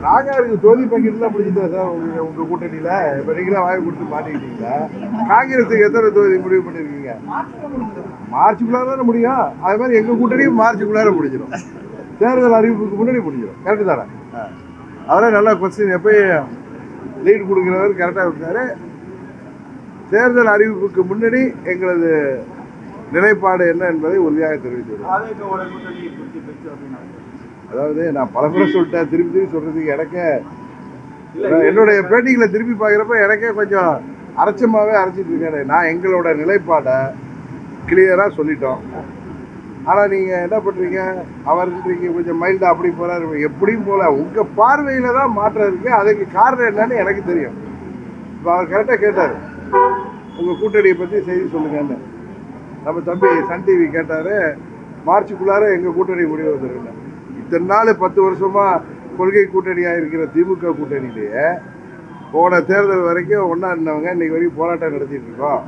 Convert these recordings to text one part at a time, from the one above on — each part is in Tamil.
நாகாருக்கு தொகுதி பங்கீட்டுலாம் முடிச்சுட்டா சார் உங்க கூட்டணியில இப்ப நீங்களா வாய் கொடுத்து மாட்டிக்கிட்டீங்களா? காங்கிரஸுக்கு எத்தனை தொகுதி முடிவு பண்ணிருக்கீங்க? மார்ச்சுக்குள்ளார தானே முடியும். அது மாதிரி எங்க கூட்டணியும் மார்ச்சுக்குள்ளார முடிஞ்சிடும். தேர்தல் அறிவிப்புக்கு முன்னாடி முடிஞ்சிடும். கரெக்டு தானே? அவரே நல்லா கொஸ்டின் எப்பயும் லீட் கொடுக்குறவர் கரெக்டாக இருந்தாரு. தேர்தல் அறிவிப்புக்கு முன்னாடி எங்களது நிலைப்பாடு என்ன என்பதை உறுதியாக தெரிவித்துள்ளோம். அதாவது நான் பல முறை சொல்லிட்டேன், திருப்பி சொல்றதுக்கு எனக்கே என்னுடைய பேட்டிகளை திருப்பி பார்க்குறப்ப எனக்கே கொஞ்சம் அரைச்சமாகவே அரைச்சிட்டு இருக்கேன். நான் எங்களோட நிலைப்பாடை கிளியராக சொல்லிட்டோம். ஆனால் நீங்கள் என்ன பண்ணுறீங்க, அவர்ன்றீங்க கொஞ்சம் மைல்டாக அப்படி போகிறாரு. எப்படியும் போல உங்கள் பார்வையில் தான் மாற்றம் இருக்குது. அதுக்கு காரணம் என்னன்னு எனக்கு தெரியும். இப்போ அவர் கரெக்டாக கேட்டார், உங்கள் கூட்டணியை பற்றி செய்தி சொல்லுங்கன்னு. நம்ம தம்பி சன் டிவி கேட்டார், மார்ச்சுக்குள்ளார எங்கள் கூட்டணி முடிவு வந்துருங்க. இத்தனை நாள் 10 வருஷமாக கொள்கை கூட்டணியாக இருக்கிற திமுக கூட்டணியிலேயே போன தேர்தல் வரைக்கும் ஒன்றா இருந்தவங்க இன்றைக்கி வரைக்கும் போராட்டம் நடத்திட்டு இருக்கோம்.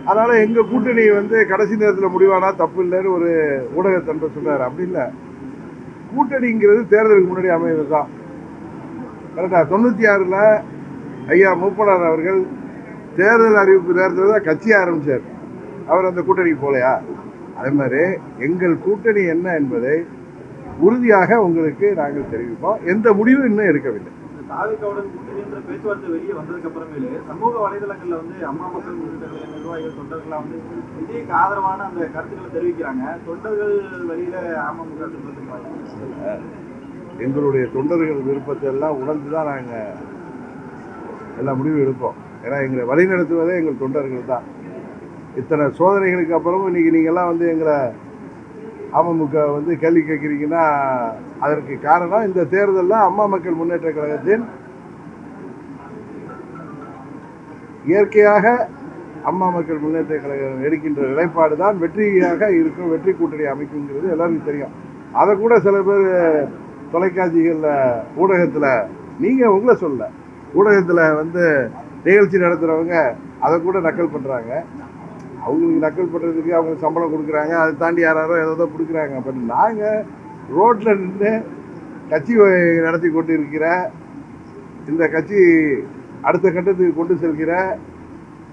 அதனால் எங்கள் கூட்டணி கடைசி நேரத்தில் முடிவானா தப்பு இல்லைன்னு ஒரு ஊடகத்தன்பர் சொன்னார். அப்படி இல்லை, கூட்டணிங்கிறது தேர்தலுக்கு முன்னாடி அமைவது தான். கரெக்டாக 96ல் ஐயா மூப்பனார் அவர்கள் தேர்தல் அறிவிப்பு நேரத்தில் தான் கட்சி ஆரம்பித்தார். அவர் அந்த கூட்டணிக்கு போகலையா? அதே மாதிரி எங்கள் கூட்டணி என்ன என்பதை உறுதியாக உங்களுக்கு நாங்கள் தெரிவிப்போம். எந்த முடிவும் இன்னும் எடுக்கவில்லை. தாவேகாவுடன் கூட்டணி என்ற பேச்சுவார்த்தை வெளியே வந்ததுக்கு அப்புறமேலே சமூக வலைதளங்கள்ல அம்மா மக்கள் முன்னேற்ற கழக நிர்வாகிகள் தொண்டர்கள்லாம் விஜய்க்கு ஆதரவான அந்த கருத்துக்களை தெரிவிக்கிறாங்க. தொண்டர்கள் வழியில அமமுக எங்களுடைய தொண்டர்கள் விருப்பத்தை எல்லாம் உணர்ந்து தான் நாங்கள் எல்லா முடிவும் எடுப்போம். ஏன்னா எங்களை வழிநடத்துவதே எங்கள் தொண்டர்கள் தான். இத்தனை சோதனைகளுக்கு அப்புறமும் இன்னைக்கு நீங்கள்லாம் எங்களை அமமுக கேள்வி கேட்குறீங்கன்னா அதற்கு காரணம் இந்த தேர்தலில் அம்மா மக்கள் முன்னேற்ற கழகத்தின் இயற்கையாக அம்மா மக்கள் முன்னேற்ற கழகம் எடுக்கின்ற நிலைப்பாடு தான் வெற்றியாக இருக்கும், வெற்றி கூட்டணி அமைக்குங்கிறது எல்லாருக்கும் தெரியும். அதை கூட சில பேர் தொலைக்காட்சிகளில் ஊடகத்தில், நீங்கள் உங்களை சொல்ல ஊடகத்தில் நிகழ்ச்சி நடத்துகிறவங்க அதை கூட நக்கல் பண்ணுறாங்க. அவங்களுக்கு நக்கல் பண்ணுறதுக்கு அவங்க சம்பளம் கொடுக்குறாங்க, அதை தாண்டி யாரோ ஏதோ கொடுக்குறாங்க. பட் நாங்கள் ரோட்டில் நின்று கட்சி நடத்தி கொண்டு இருக்கிற இந்த கட்சி அடுத்த கட்டத்துக்கு கொண்டு செல்கிற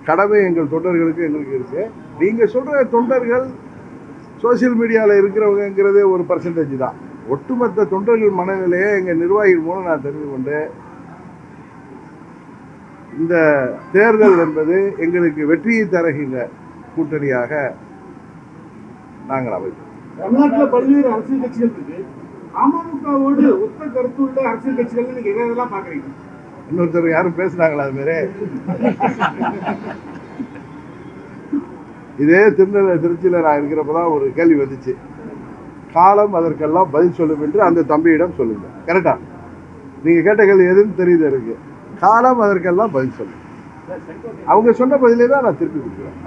கடமை எங்கள் தொண்டர்களுக்கு எங்களுக்கு இருக்குது. நீங்கள் சொல்கிற தொண்டர்கள் சோசியல் மீடியாவில் இருக்கிறவங்கிறது ஒரு பர்சன்டேஜ் தான். ஒட்டுமொத்த தொண்டர்கள் மனநிலையை எங்கள் நிர்வாகிகள் மூலம் நான் தெரிந்து கொண்டு இந்த தேர்தல் என்பது எங்களுக்கு வெற்றியை தருகின்ற கூட்டணியாக நாங்கள் அமைப்போம். தமிழ்நாட்டில் பல்வேறு அரசியல் கட்சிகள் இருக்கு. அமமுகவோடு ஒத்த கருத்துள்ள அரசியல் கட்சிகள் நீங்க எதெல்லாம் பாக்குறீங்க? இன்னொருத்தர் யாரும் பேசுனாங்களா? அது மாதிரி இதே திருச்சியில் நான் இருக்கிறப்பதான் ஒரு கேள்வி வந்துச்சு, காலம் அதற்கெல்லாம் பதில் சொல்லும் என்று அந்த தம்பியிடம் சொல்லுங்க. கரெக்டா? நீங்க கேட்ட கேள்வி எதுன்னு தெரியுது எனக்கு. காலம் அதற்கெல்லாம் பதில் சொல்லும். அவங்க சொன்ன பதிலே தான் நான் திருப்பி கொடுக்குறேன்.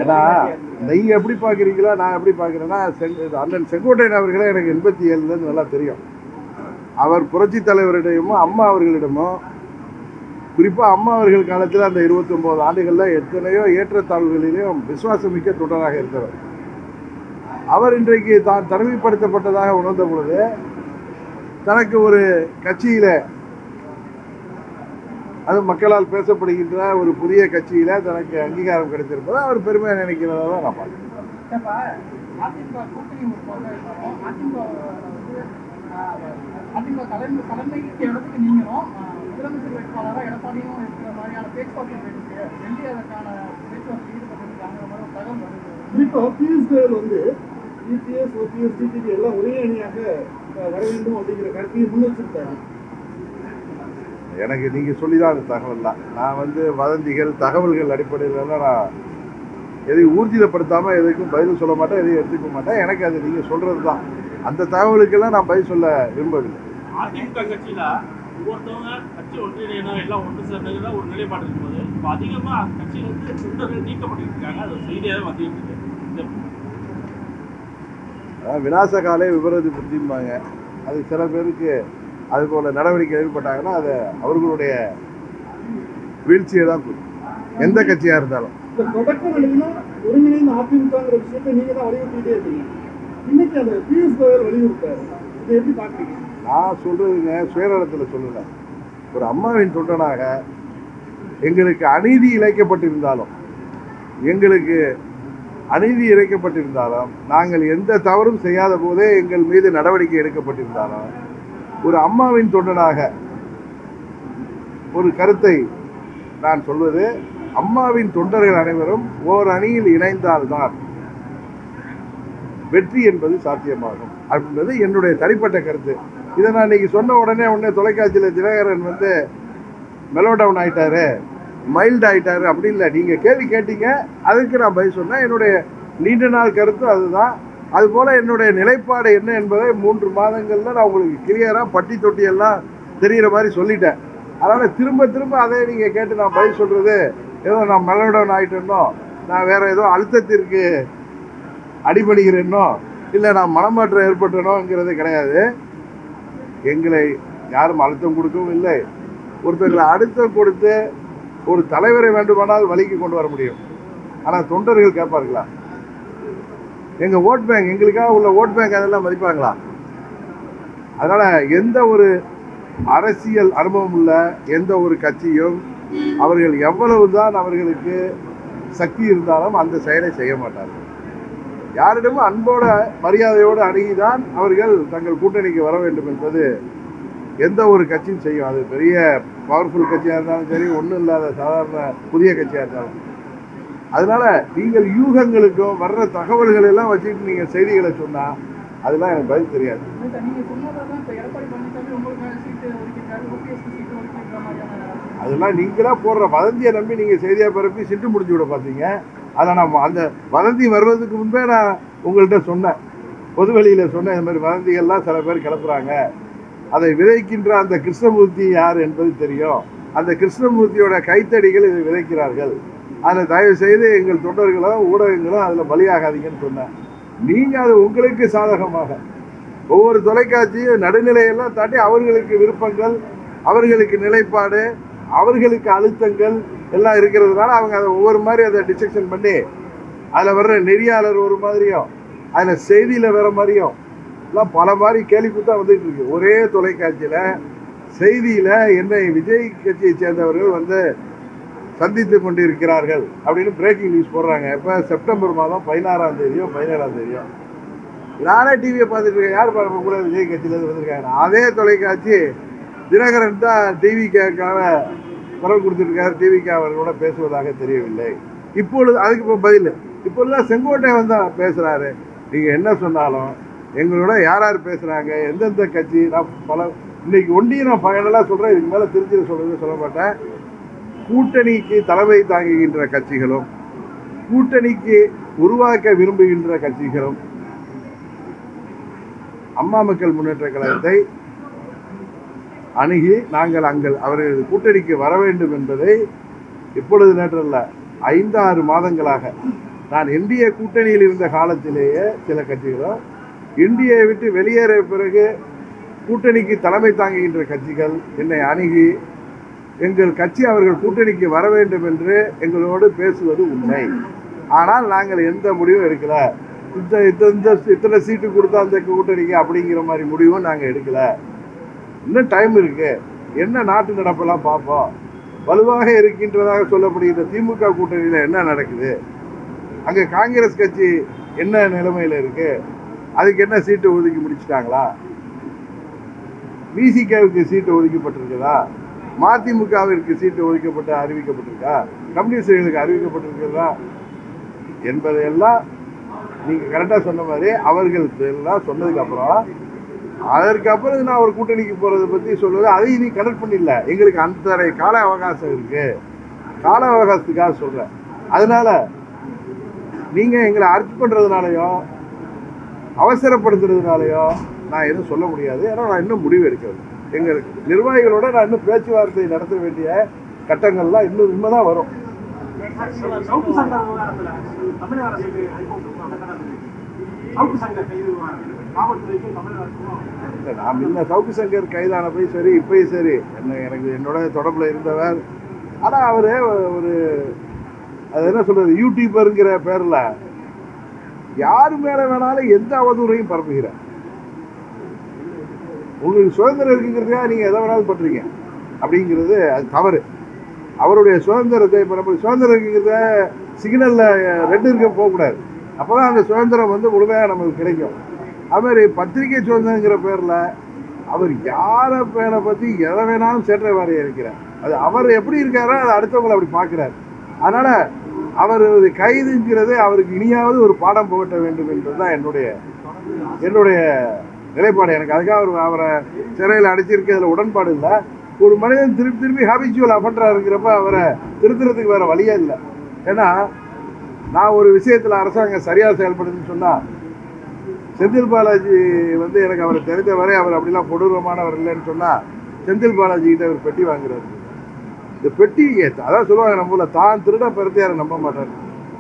ஏன்னா நீங்க எப்படி பாக்குறீங்களா நான் எப்படி பாக்குறேன்னா, அண்ணன் செங்கோட்டையன் அவர்களே எனக்கு 87 நல்லா தெரியும். அவர் புரட்சி தலைவரிடமும் அம்மா அவர்களிடமும், குறிப்பா அம்மா அவர்கள் காலத்தில் அந்த 29 ஆண்டுகள்ல எத்தனையோ ஏற்றத்தாழ்வுகளிலும் விசுவாசமிக்க தொண்டராக இருந்தவர். அவர் இன்றைக்கு தான் தனிமைப்படுத்தப்பட்டதாக உணர்ந்த பொழுது தனக்கு ஒரு கட்சியில, அது மக்களால் பேசப்படுகின்ற ஒரு புதிய கட்சியில தனக்கு அங்கீகாரம் கிடைத்திருப்பதை அவர் பெருமையாக நினைக்கிறதா தான் நான் பார்க்கிறேன். இபிஎஸ், ஓபிஎஸ், டிடிவி எல்லாம் ஒரே அணியாக வர வேண்டும் அப்படிங்கிற கருத்தையை முன்வச்சிருக்காரு. எனக்கு நீங்க சொல்லிதான் அந்த தகவல் தான். நான் வதந்திகள் தகவல்கள் அடிப்படையில் நான் எதையும் ஊர்ஜிதப்படுத்தாம எதுக்கும் பதில் சொல்ல மாட்டேன், எதையும் எடுத்துக்க மாட்டேன். எனக்கு அது நீங்க சொல்றது தான். அந்த தகவலுக்கெல்லாம் நான் பதில் சொல்ல விரும்பவில்லை. அதிமுக கட்சியில ஒவ்வொருத்தவங்க கட்சி ஒன்றிணையணும் எல்லாம் ஒன்று சேர்ந்ததுதான் ஒரு நிலைப்பாடு இருக்கும்போது இப்போ அதிகமாக கட்சியிலிருந்து தொண்டர்கள் நீக்கப்பட்டிருக்காங்க. அது செய்தியாக வந்துட்டு இருக்கு. விநாச காலே விபரீத புத்திம்பாங்க. அது சில பேருக்கு அது போல நடவடிக்கை ஏற்பட்டாங்கன்னா அது அவர்களுடைய வீழ்ச்சியை தான் கொடுக்கும், எந்த கட்சியாக இருந்தாலும். இந்த தொடக்க நிலையில ஒருங்கிணைந்த அதிமுகங்கிற விஷயத்தை நீங்க தான் வலியுறுத்திட்டே இருக்கீங்க. இன்னைக்கு அந்த பியூஷ் கோயல் வலியுறுத்தாரு, இதை எப்படி பாக்குறீங்க? நான் சொல்றதுங்க சுயநலத்தில் சொல்லலை. ஒரு அம்மாவின் தொண்டனாக எங்களுக்கு அநீதி இழைக்கப்பட்டிருந்தாலும் நாங்கள் எந்த தவறும் செய்யாத போதே எங்கள் மீது நடவடிக்கை எடுக்கப்பட்டிருந்தாலும் ஒரு அம்மாவின் தொண்டனாக ஒரு கருத்தை நான் சொல்வது, அம்மாவின் தொண்டர்கள் அனைவரும் ஓர் அணியில் இணைந்தால்தான் வெற்றி என்பது சாத்தியமாகும் அப்படின்றது என்னுடைய தனிப்பட்ட கருத்து. இதை நான் இன்னைக்கு சொன்ன உடனே தொலைக்காட்சியில் தினகரன் மெலோடவுன் ஆயிட்டாரு, மைல்டு ஆயிட்டாரு அப்படி இல்லை. நீங்கள் கேள்வி கேட்டீங்க, அதுக்கு நான் பதில் சொன்னேன். என்னுடைய நீண்ட நாள் கருத்து அதுதான். அதுபோல் என்னுடைய நிலைப்பாடு என்ன என்பதை 3 மாதங்களில் நான் உங்களுக்கு கிளியராக பட்டி தொட்டியெல்லாம் தெரிகிற மாதிரி சொல்லிட்டேன். அதனால் திரும்ப அதே நீங்கள் கேட்டு நான் பதில் சொல்கிறது ஏதோ நான் மெலோடவுன் ஆகிட்டேனோ, நான் வேறு ஏதோ அழுத்தத்திற்கு அடிபடுகிறேனோ, இல்லை நான் மனமாற்றம் ஏற்பட்டனோங்கிறது கிடையாது. எங்களை யாரும் அழுத்தம் கொடுக்கவும் இல்லை. ஒருத்தர்களை அழுத்தம் கொடுத்து ஒரு தலைவரை வேண்டுமானால் வழிக்கு கொண்டு வர முடியும். ஆனால் தொண்டர்கள் கேட்பார்களா? எங்கள் ஓட் பேங்க், எங்களுக்காக உள்ள ஓட் பேங்க் அதெல்லாம் மதிப்பாங்களா? அதனால் எந்த ஒரு அரசியல் அனுபவம் உள்ள எந்த ஒரு கட்சியும் அவர்கள் எவ்வளவு தான் அவர்களுக்கு சக்தி இருந்தாலும் அந்த செயலை செய்ய மாட்டார்கள். யாரிடமும் அன்போட மரியாதையோடு அணுகிதான் அவர்கள் தங்கள் கூட்டணிக்கு வர வேண்டும் என்பது எந்த ஒரு கட்சியும் செய்யும். அது பெரிய பவர்ஃபுல் கட்சியாக இருந்தாலும் சரி, ஒன்றும் இல்லாத சாதாரண புதிய கட்சியாக இருந்தாலும். அதனால நீங்கள் யூகங்களுக்கும் வர்ற தகவல்கள் எல்லாம் வச்சுக்கிட்டு நீங்கள் செய்திகளை சொன்னால் அதெல்லாம் எனக்கு பதில் தெரியாது. அதெல்லாம் நீங்களா போடுற வதந்தியை நம்பி நீங்கள் செய்தியாக பரப்பி சிட்டு முடிச்சு விட பார்த்தீங்க. அதை நான் அந்த வதந்தி வருவதுக்கு முன்பே நான் உங்கள்கிட்ட சொன்னேன், பொதுவெளியில் சொன்னேன். இந்த மாதிரி வதந்திகள்லாம் சில பேர் கிளப்புறாங்க, அதை விதைக்கின்ற அந்த கிருஷ்ணமூர்த்தி யார் என்பது தெரியும். அந்த கிருஷ்ணமூர்த்தியோட கைத்தடிகள் இதை விதைக்கிறார்கள். அதில் தயவு செய்து எங்கள் தொண்டர்களும் ஊடகங்களும் அதில் பலியாகாதீங்கன்னு சொன்னேன். நீங்கள் அது உங்களுக்கு சாதகமாக ஒவ்வொரு தொலைக்காட்சியும் நடுநிலையெல்லாம் தாண்டி அவர்களுக்கு விருப்பங்கள், அவர்களுக்கு நிலைப்பாடு, அவர்களுக்கு அழுத்தங்கள் எல்லாம் இருக்கிறதுனால அவங்க அதை ஒவ்வொரு மாதிரி அதை டிசெக்ஷன் பண்ணி அதில் வர்ற நெறியாளர் ஒரு மாதிரியும் அதில் செய்தியில் வேறு மாதிரியும் எல்லாம் பல மாதிரி கேள்விக்குத்தான் வந்துட்டு இருக்கு. ஒரே தொலைக்காட்சியில் செய்தியில் என்னை விஜய் கட்சியை சேர்ந்தவர்கள் சந்தித்து கொண்டு இருக்கிறார்கள் அப்படின்னு பிரேக்கிங் நியூஸ் போடுறாங்க. இப்போ செப்டம்பர் மாதம் 16ஆம் தேதியோ 17ஆம் தேதியோ நானே டிவியை பார்த்துட்டு இருக்கேன். யார் பார்க்க கூட விஜய் கட்சியிலேருந்து வந்திருக்காங்க. அதே தொலைக்காட்சி தினகரன் தான் டிவிக்கான குரல் கொடுத்துருக்காரு, டிவிக்கு அவர்களோட பேசுவதாக தெரியவில்லை. இப்பொழுது அதுக்கு இப்போ பதில், இப்பொழுதுதான் செங்கோட்டை பேசுகிறாரு. நீங்கள் என்ன சொன்னாலும் எங்களோட யார் பேசுகிறாங்க, எந்தெந்த கட்சி, நான் இன்னைக்கு ஒன்றியும் நான் ஃபைனலாக சொல்கிறேன். இதுக்கு மேலே திருச்சியில் சொல்ல மாட்டேன். கூட்டணிக்கு தலைமை தாங்குகின்ற கட்சிகளும் கூட்டணிக்கு உருவாக்க விரும்புகின்ற கட்சிகளும் அம்மா மக்கள் முன்னேற்ற கழகத்தை அணுகி நாங்கள் அவர்கள் கூட்டணிக்கு வர வேண்டும் என்பதை இப்பொழுது நேற்றல்ல 5-6 மாதங்களாக நான் என்டிஏ கூட்டணியில் இருந்த காலத்திலேயே சில கட்சிகளும் என்டிஏ விட்டு வெளியேறிய பிறகு கூட்டணிக்கு தலைமை தாங்குகின்ற கட்சிகள் என்னை அணுகி எங்கள் கட்சி அவர்கள் கூட்டணிக்கு வர வேண்டும் என்று எங்களோடு பேசுவது உண்மை. ஆனால் நாங்கள் எந்த முடிவும் எடுக்கல. இத்தனை சீட்டு கொடுத்தா அந்த கூட்டணிக்கு அப்படிங்கிற மாதிரி முடிவும் நாங்கள் எடுக்கல. இன்னும் டைம் இருக்கு, என்ன நாட்டு நடப்பெல்லாம் பார்ப்போம். வலுவாக இருக்கின்றதாக சொல்லப்படுகிற திமுக கூட்டணியில் என்ன நடக்குது, அங்கே காங்கிரஸ் கட்சி என்ன நிலைமையில் இருக்கு, அதுக்கு என்ன சீட்டு ஒதுக்கி முடிச்சிட்டாங்களா, விசிகேவுக்கு சீட்டு ஒதுக்கப்பட்டிருக்குதா, மதிமுகவிற்கு சீட்டு ஒதுக்கப்பட்டு அறிவிக்கப்பட்டிருக்கா, கம்யூனிஸ்டுகளுக்கு அறிவிக்கப்பட்டிருக்கிறதா என்பதையெல்லாம் நீங்கள் கரெக்டாக சொன்ன மாதிரி அவர்கள் எல்லாம் சொன்னதுக்கப்புறம் அதற்கப்புறம் நான் ஒரு கூட்டணிக்கு போகிறத பற்றி சொல்லுவது அதையும் நீ கனெக்ட் பண்ணிடல. எங்களுக்கு அந்த கால அவகாசம் இருக்குது, கால அவகாசத்துக்காக சொல்கிறேன். அதனால் நீங்கள் எங்களை அர்ச் பண்ணுறதுனாலையோ அவசரப்படுத்துறதுனாலையோ நான் எதுவும் சொல்ல முடியாது. ஏன்னா நான் இன்னும் முடிவு எடுக்கிறது. எங்கள் நிர்வாகிகளோட நான் இன்னும் பேச்சுவார்த்தை நடத்த வேண்டிய கட்டங்கள்லாம் இன்னும் இனிமேதான் வரும். நான் முன்ன சவுக்கு சங்கர் கைதான போய் சரி, இப்பயும் சரி, எனக்கு என்னோட தொடர்பில் இருந்தவர். ஆனால் அவர் ஒரு அது என்ன சொல்றது, யூடியூபருங்கிற பேர்ல யாரு மேல வேணாலும் எந்த அவதூறையும் பரப்புகிறார். உங்களுக்கு சுதந்திரம் இருக்குங்கிறதுக்காக நீங்க எதை வேணாலும் பண்றீங்க அப்படிங்கிறது அது தவறு. அவருடைய சுதந்திரத்தை இப்போ நம்ம சுதந்திரம் இருக்குங்கிறத சிக்னல்ல ரெட் இருக்க போகக்கூடாது. அப்போதான் அந்த சுதந்திரம் வந்து முழுமையாக நமக்கு கிடைக்கும். அதுமாதிரி பத்திரிகை சுதந்திரங்கிற பேரில் அவர் யாரை பேரை பற்றி எதை வேணாலும் சேற்ற வாரியாக இருக்கிறார். அது அவர் எப்படி இருக்காரோ அதை அடுத்தவங்களை அப்படி பார்க்குறார். அதனால் அவர் கைதுங்கிறது அவருக்கு இனியாவது ஒரு பாடம் புகட்ட வேண்டும் என்பது தான் என்னுடைய நிலைப்பாடு. எனக்கு அதுக்காக அவரை சிறையில் அடைச்சிருக்கிறதுல உடன்பாடு இல்லை. ஒரு மனிதன் திருப்பி ஹாபிச்சுவல் அஃபண்டராக அவரை திருத்துறதுக்கு வேறு வழியே இல்லை. ஏன்னா நான் ஒரு விஷயத்தில் அரசாங்கம் சரியாக செயல்படுதுன்னு சொன்னால், செந்தில் பாலாஜி வந்து எனக்கு அவரை தெரிந்த வரை அவர் அப்படிலாம் கொடூரமானவர் இல்லைன்னு சொன்னால், செந்தில் பாலாஜி கிட்ட அவர் பெட்டி வாங்குறாரு. இந்த பெட்டி அதான் சொல்லுவாங்க, நம்மள தான் திருட பெருத்தையாரை நம்ப மாட்டார்.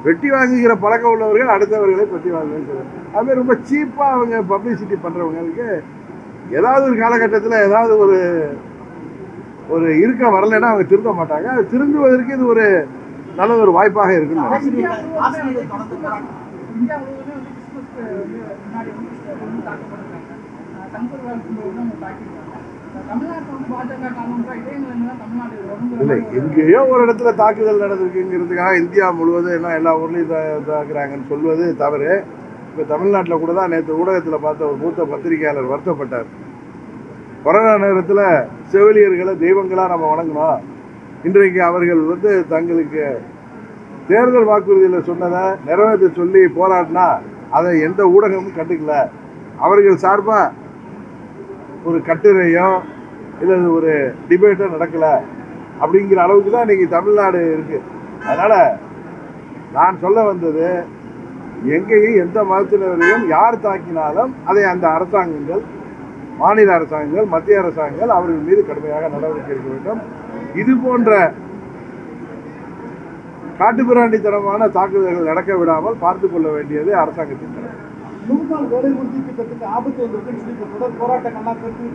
பெட்டி வாங்குகிற பழக்கம் உள்ளவர்கள் அடுத்தவர்களை பெட்டி வாங்குன்னு சொல்லுவாங்க. அதுமாதிரி ரொம்ப சீப்பாக அவங்க பப்ளிசிட்டி பண்ணுறவங்களுக்கு ஏதாவது ஒரு காலகட்டத்தில் ஏதாவது ஒரு இருக்க வரலைன்னா அவங்க திருத்த மாட்டாங்க. அது திருந்துவதற்கு இது ஒரு நல்ல ஒரு வாய்ப்பாக இருக்குன்னு இந்தியா முழுவதுமே வந்து கிறிஸ்துமஸ்க்கு முன்னாடி வந்து கிறிஸ்தவர்கள் தாக்கப்படுறாங்க. தங்கூர் தாக்கிடுறாங்க. தமிழ்நாட்டில் வந்து பாஜக காரணம் இதே நிலைமை தான் தமிழ்நாடு இல்லை, எங்கேயோ ஒரு இடத்துல தாக்குதல் நடந்திருக்குங்கிறதுக்காக இந்தியா முழுவதும் என்ன எல்லா ஊர்லேயும் தாக்குறாங்கன்னு சொல்வது தவறு. இப்போ தமிழ்நாட்டில் கூட தான் நேற்று ஊடகத்தில் பார்த்த ஒரு மூத்த பத்திரிகையாளர் வருத்தப்பட்டார். கொரோனா நேரத்தில் செவிலியர்களை தெய்வங்களாக நம்ம வணங்கணும். இன்றைக்கு அவர்கள் வந்து தங்களுக்கு தேர்தல் வாக்குறுதியில் சொன்னதை நிறைவேற்ற சொல்லி போராடினா அதை எந்த ஊடகமும் கண்டுக்கல. அவர்கள் சார்பாக ஒரு கட்டுரையோ இல்லை ஒரு டிபேட்டோ நடக்கலை அப்படிங்கிற அளவுக்கு தான் இன்றைக்கி தமிழ்நாடு இருக்குது. அதனால் நான் சொல்ல வந்தது, எங்கேயும் எந்த மதத்தினரையும் யார் தாக்கினாலும் அதை அந்த அரசாங்கங்கள், மாநில அரசாங்கங்கள், மத்திய அரசாங்கங்கள் அவர்கள் மீது கடுமையாக நடவடிக்கை எடுக்க வேண்டும். இது போன்ற காட்டுப்பிராண்டித்தனமான தாக்குதல்கள் நடக்க விடாமல் பார்த்து கொள்ள வேண்டியது அரசாங்கத்தின் கடமை. 100 நாள் வேலை உறுதி திட்டத்துக்கு ஆபத்து வந்திருக்குன்னு சொல்லி தொடர் போராட்டங்கள்லாம் கருத்து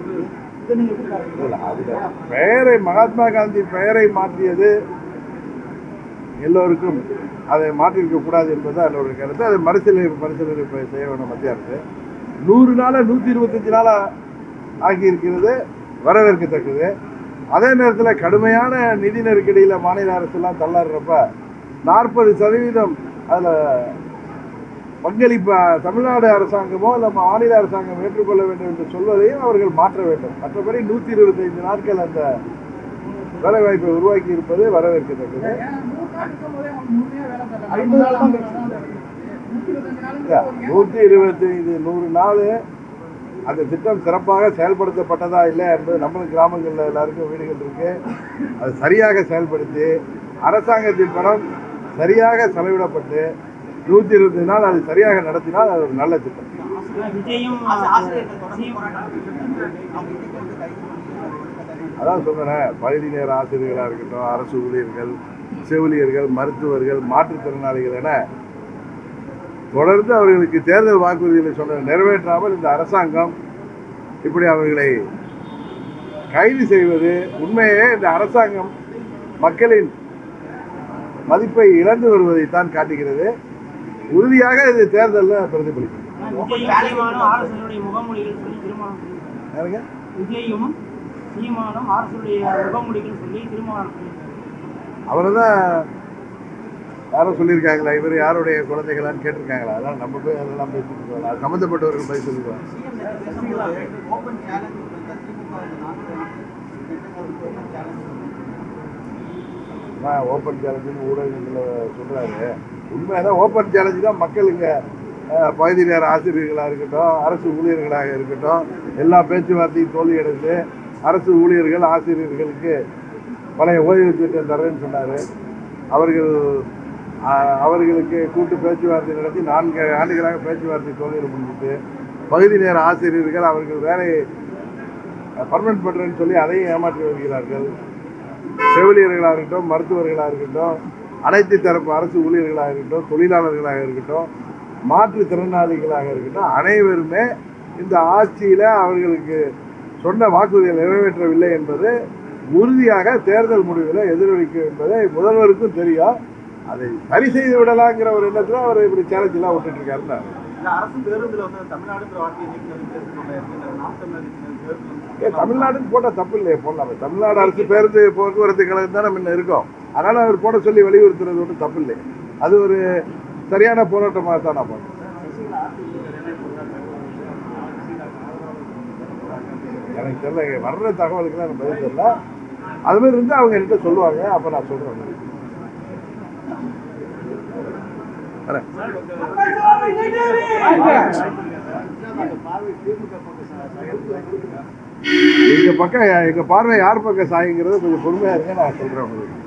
இதை நீங்க எப்படி பாருங்க? அதுல பெயரை மகாத்மா காந்தி பெயரை மாற்றியது எல்லோருக்கும் அதை மாற்றிருக்க கூடாது என்பது என்னுடைய கருத்து. அதை மறுசீலனை செய்ய வேண்டும் மத்திய அரசு. 100 நாளை 125 நாளா ஆகி இருக்கிறது வரவேற்கத்தக்கது. அதே நேரத்தில் கடுமையான நிதி நெருக்கடியில் மாநில அரசுலாம் தள்ளாடுறப்ப 40% அதில் பங்களிப்பு தமிழ்நாடு அரசாங்கமோ இல்லை மாநில அரசாங்கம் ஏற்றுக்கொள்ள வேண்டும் என்று சொல்வதையும் அவர்கள் மாற்ற வேண்டும். மற்றபடி 125 நாட்கள் அந்த வேலைவாய்ப்பை உருவாக்கி இருப்பது வரவேற்கத்தக்கது. 125 நாள் அந்த திட்டம் சிறப்பாக செயல்படுத்தப்பட்டதா இல்லை என்பது நம்ம கிராமங்களில் எல்லாருக்கும் வீடுகள் இருக்கு. அது சரியாக செயல்படுத்தி அரசாங்கத்தின் பணம் சரியாக செலவிடப்பட்டு 125 நாள் அது சரியாக நடத்தினால் அது ஒரு நல்ல திட்டம். அதான் சொல்றேன், பகுதி நேர ஆசிரியர்களாக இருக்கட்டும், அரசு ஊழியர்கள், செவிலியர்கள், மருத்துவர்கள், மாற்றுத்திறனாளிகள் என தொடர்ந்து அவர்களுக்கு தேர்தல் வாக்குறுதிகளை சொன்ன நிறைவேற்றாமல் இந்த அரசாங்கம் இப்படி அவர்களை கைது செய்வது உண்மையே இந்த அரசாங்கம் மக்களின் மதிப்பை இழந்து வருவதைத்தான் காட்டுகிறது. உறுதியாக இது தேர்தலில் பிரதிபலிக்கும். அவரை தான் யாரும் சொல்லியிருக்காங்களா, இவர் யாருடைய குழந்தைகளான்னு கேட்டிருக்காங்களா? அதெல்லாம் நம்ம போய் அதெல்லாம் பேசிட்டு இருக்கோம். அது சம்மந்தப்பட்டவர்கள் போய் சொல்லிடுவாங்க. ஓப்பன் சேலஞ்சுன்னு ஊடகங்களில் சொல்கிறாரு. உண்மையாக ஓப்பன் சேலஞ்சு தான் மக்கள் இங்கே பகுதி நேர ஆசிரியர்களாக இருக்கட்டும், அரசு ஊழியர்களாக இருக்கட்டும், எல்லா பேச்சுவார்த்தையும் தோல்வி அடைந்து அரசு ஊழியர்கள் ஆசிரியர்களுக்கு பழைய ஓய்வு திட்டம் தரேன்னு சொன்னார். அவர்களுக்கு கூட்டு பேச்சுவார்த்தை நடத்தி 4 ஆண்டுகளாக பேச்சுவார்த்தை தோல்வியில் முடிஞ்சிட்டு பகுதி நேர ஆசிரியர்கள் அவர்கள் வேலையை பர்மனன்ட் பண்ணுறேன்னு சொல்லி அதையும் ஏமாற்றி வருகிறார்கள். செவிலியர்களாக இருக்கட்டும், மருத்துவர்களாக இருக்கட்டும், அனைத்து தரப்பு அரசு ஊழியர்களாக இருக்கட்டும், தொழிலாளர்களாக இருக்கட்டும், மாற்றுத்திறனாளிகளாக இருக்கட்டும், அனைவருமே இந்த ஆட்சியில் அவர்களுக்கு சொன்ன வாக்குறுதியை நிறைவேற்றவில்லை என்பது உறுதியாக தேர்தல் முடிவில் எதிரொலிக்கும் என்பதை முதல்வருக்கும் தெரியும். அதை சரி செய்து விடலாங்கிற ஒரு எண்ணத்துல அவர் இப்படி சேலஞ்செல்லாம் விட்டுட்டு இருக்காருல்ல. இந்த அரசு பேருந்துல வந்து தமிழ்நாடுன்ற வார்த்தையை நீக்கினது பேசுறோம். நாம் தமிழர் பேருந்து தமிழ்நாடுன்னு போட்டால் தப்பு இல்லையே, போடலாமே. தமிழ்நாடு அரசு பேருந்து போக்குவரத்து கழகம் தானே முன்ன இருக்கும். அதனால் அவர் போட சொல்லி வலியுறுத்துறது ஒன்றும் தப்பு இல்லை. அது ஒரு சரியான போராட்டமாக தான் நான் பார்க்குறேன். எனக்கு தெரியல, வர்ற தகவலுக்குலாம் எனக்கு பதில் தெரியல. அது மாதிரி இருந்தால் அவங்க என்கிட்ட சொல்லுவாங்க, அப்போ நான் சொல்கிறேன். எங்கள் பார்வை யார் பக்கம் சாய்ங்கிறது கொஞ்சம் பொறுமையாக இருங்க, நான் சொல்கிறேன் உங்களுக்கு.